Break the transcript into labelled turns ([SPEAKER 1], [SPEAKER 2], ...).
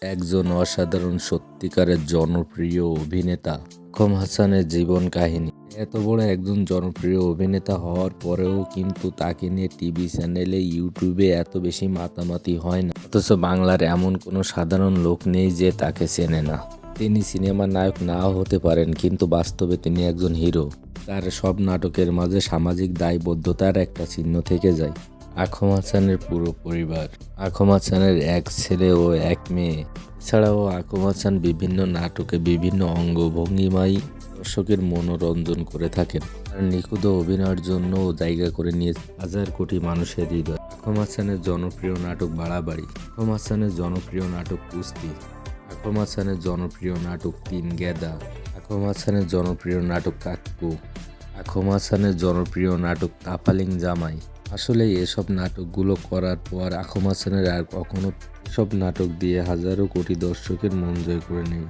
[SPEAKER 1] একজন অসাধারণ সত্যিকারের জনপ্রিয় অভিনেতা আকম হাসানের জীবন কাহিনী। এত বড় একজন জনপ্রিয় অভিনেতা হওয়ার পরেও কিন্তু তাকে নিয়ে টিভি চ্যানেলে ইউটিউবে এত বেশি মাতামাতি হয় না, অথচ বাংলার এমন কোনো সাধারণ লোক নেই যে তাকে চেনে না। তিনি সিনেমার নায়ক নাও হতে পারেন, কিন্তু বাস্তবে তিনি একজন হিরো। তার সব নাটকের মাঝে সামাজিক দায়বদ্ধতার একটা চিহ্ন থেকে যায়। আকম হাসানের পুরো পরিবার, আকম হাসানের এক ছেলে ও এক মেয়ে। এছাড়াও আকম হাসান বিভিন্ন নাটকে বিভিন্ন অঙ্গভঙ্গিমায় দর্শকের মনোরঞ্জন করে থাকেন। তার নিখুঁত অভিনয়ের জন্য জায়গা করে নিয়েছে হাজার কোটি মানুষের হৃদয়। আকম হাসানের জনপ্রিয় নাটক বাড়াবাড়ি, আকম হাসানের জনপ্রিয় নাটক কুস্তি, আকম হাসানের জনপ্রিয় নাটক তিন গেদা, আকম হাসানের জনপ্রিয় নাটক কাক্কু, আকম হাসানের জনপ্রিয় নাটক তাফালিং জামাই। আসলে এসব নাটকগুলো করার পর আকম হাসানের আর কখনো এসব নাটক দিয়ে হাজারো কোটি দর্শকের মন জয় করে নেই।